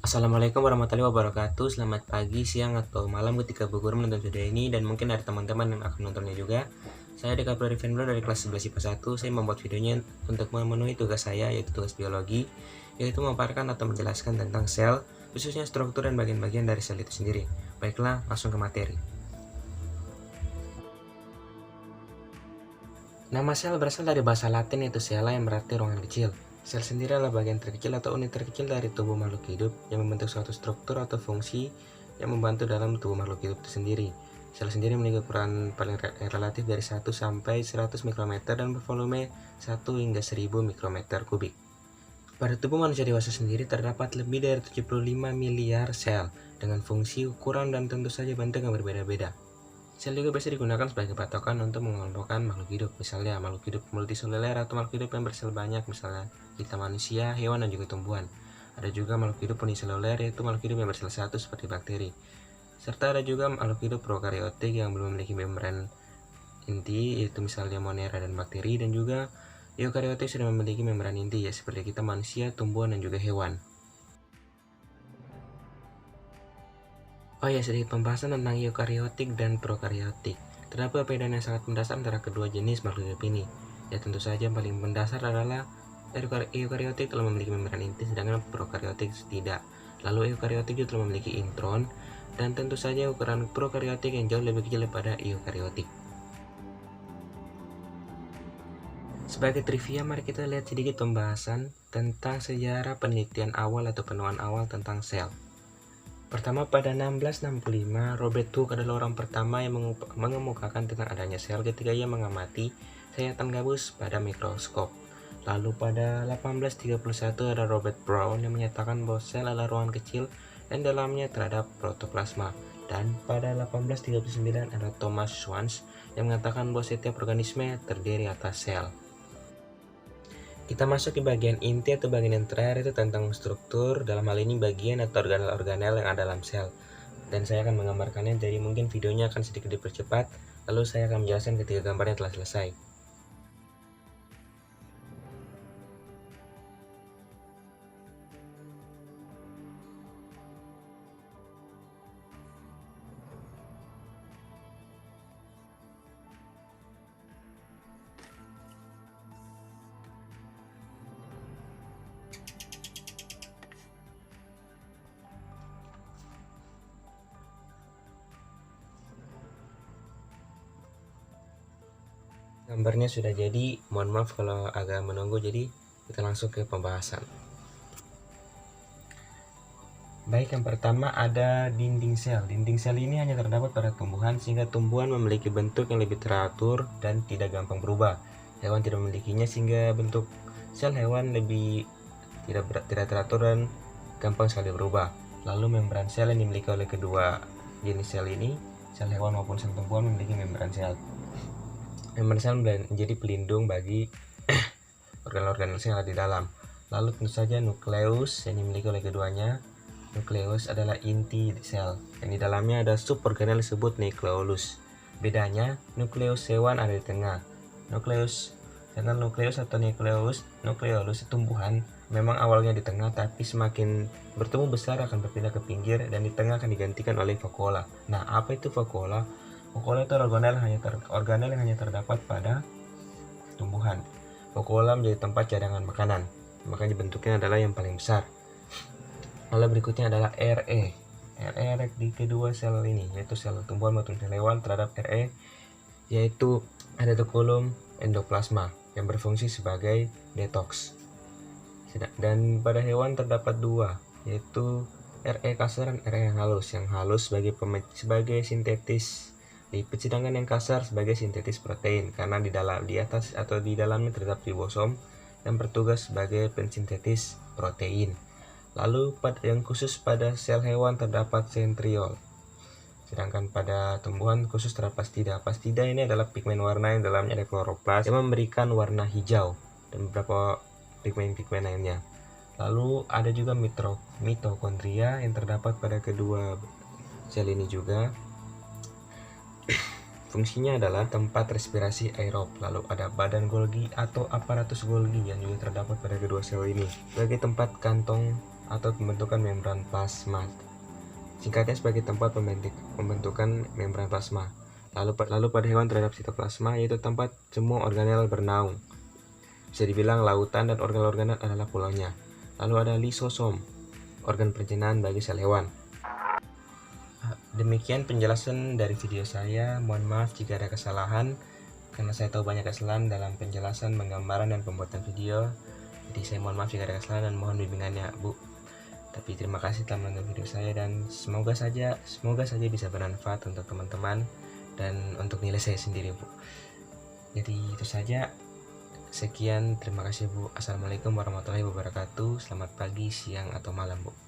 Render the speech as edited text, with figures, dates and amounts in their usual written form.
Assalamualaikum warahmatullahi wabarakatuh. Selamat pagi, siang, atau malam ketika Bu Guru menonton video ini, dan mungkin ada teman-teman yang akan menontonnya juga. Saya Deka Plurifenbro dari kelas 11 IPA 1. Saya membuat videonya untuk memenuhi tugas saya, yaitu tugas biologi, yaitu memaparkan atau menjelaskan tentang sel, khususnya struktur dan bagian-bagian dari sel itu sendiri. Baiklah, langsung ke materi. Nama sel berasal dari bahasa Latin, yaitu cella, yang berarti ruangan kecil. Sel sendiri adalah bagian terkecil atau unit terkecil dari tubuh makhluk hidup yang membentuk suatu struktur atau fungsi yang membantu dalam tubuh makhluk hidup itu sendiri. Sel sendiri memiliki ukuran paling relatif dari 1 sampai 100 mikrometer dan bervolume 1 hingga 1000 mikrometer kubik. Pada tubuh manusia dewasa sendiri terdapat lebih dari 75 miliar sel dengan fungsi, ukuran, dan tentu saja bentuk yang berbeda-beda. Sel juga bisa digunakan sebagai patokan untuk mengelompokkan makhluk hidup, misalnya makhluk hidup multiseluler atau makhluk hidup yang bersel banyak, misalnya kita manusia, hewan, dan juga tumbuhan. Ada juga makhluk hidup uniseluler, yaitu makhluk hidup yang bersel satu seperti bakteri. Serta ada juga makhluk hidup prokariotik yang belum memiliki membran inti, yaitu misalnya monera dan bakteri, dan juga eukariotik sudah memiliki membran inti, ya seperti kita manusia, tumbuhan, dan juga hewan. Oh ya, sedikit pembahasan tentang eukariotik dan prokariotik. Terdapat perbedaan yang sangat mendasar antara kedua jenis makhluk hidup ini. Ya tentu saja yang paling mendasar adalah eukariotik telah memiliki membran inti, sedangkan prokariotik tidak. Lalu eukariotik juga telah memiliki intron, dan tentu saja ukuran prokariotik yang jauh lebih kecil daripada eukariotik. Sebagai trivia, mari kita lihat sedikit pembahasan tentang sejarah penelitian awal atau penemuan awal tentang sel. Pertama, pada 1665, Robert Hooke adalah orang pertama yang mengemukakan tentang adanya sel ketika ia mengamati sayatan gabus pada mikroskop. Lalu pada 1831 ada Robert Brown yang menyatakan bahwa sel adalah ruangan kecil dan dalamnya terhadap protoplasma. Dan pada 1839 ada Thomas Schwann yang mengatakan bahwa setiap organisme terdiri atas sel. Kita masuk ke bagian inti atau bagian yang terakhir, itu tentang struktur, dalam hal ini bagian atau organel-organel yang ada dalam sel. Dan saya akan menggambarkannya, jadi mungkin videonya akan sedikit dipercepat, lalu saya akan menjelaskan ketika gambarnya telah selesai. Gambarnya sudah jadi, mohon maaf kalau agak menunggu, jadi kita langsung ke pembahasan. Baik, yang pertama ada dinding sel. Dinding sel ini hanya terdapat pada tumbuhan, sehingga tumbuhan memiliki bentuk yang lebih teratur dan tidak gampang berubah. Hewan tidak memilikinya, sehingga bentuk sel hewan lebih tidak teratur dan gampang sekali berubah. Lalu membran sel yang dimiliki oleh kedua jenis sel ini, sel hewan maupun sel tumbuhan, memiliki membran sel. Membran sel menjadi pelindung bagi organel-organel sel yang ada di dalam. Lalu tentu saja nukleus yang dimiliki oleh keduanya. Nukleus adalah inti sel, dan di dalamnya ada suborganel disebut nukleolus. Bedanya, nukleus hewan ada di tengah. Sedangkan nukleus atau nukleolus tumbuhan memang awalnya di tengah, tapi semakin bertumbuh besar akan berpindah ke pinggir, dan di tengah akan digantikan oleh vakuola. Nah, apa itu vakuola? Vakuola itu organel yang hanya terdapat pada tumbuhan. Vakuola menjadi tempat cadangan makanan, makanya bentuknya adalah yang paling besar. Lalu berikutnya adalah RE. RE di kedua sel ini, yaitu sel tumbuhan maupun sel hewan terhadap RE, yaitu ada retikulum endoplasma yang berfungsi sebagai detox. Dan pada hewan terdapat dua, yaitu RE kasar dan RE yang halus. Yang halus sebagai sintetis lipid, sedangkan yang kasar sebagai sintetis protein, karena di atas atau di dalamnya terdapat ribosom yang bertugas sebagai pensintetis protein. Lalu yang khusus pada sel hewan terdapat sentriol, sedangkan pada tumbuhan khusus terdapat pastida. Pastida ini adalah pigmen warna yang dalamnya ada kloroplas yang memberikan warna hijau, dan beberapa pigmen-pigmen lainnya. Lalu ada juga mitokondria yang terdapat pada kedua sel ini juga. Fungsinya adalah tempat respirasi aerob. Lalu ada badan Golgi atau aparatus Golgi yang juga terdapat pada kedua sel ini sebagai tempat kantong atau pembentukan membran plasma. Singkatnya sebagai tempat pembentukan membran plasma. Lalu pada hewan terhadap sitoplasma, yaitu tempat semua organel bernaung. Bisa dibilang lautan dan organel-organel adalah pulaunya. Lalu ada lisosom, organ pencernaan bagi sel hewan. Demikian penjelasan dari video saya. Mohon maaf jika ada kesalahan, karena saya tahu banyak kesalahan dalam penjelasan, penggambaran, dan pembuatan video. Jadi saya mohon maaf jika ada kesalahan dan mohon bimbingannya, Bu. Tapi terima kasih telah menonton video saya, dan semoga saja bisa bermanfaat untuk teman-teman dan untuk nilai saya sendiri, Bu. Jadi itu saja. Sekian, terima kasih, Bu. Assalamualaikum warahmatullahi wabarakatuh. Selamat pagi, siang, atau malam, Bu.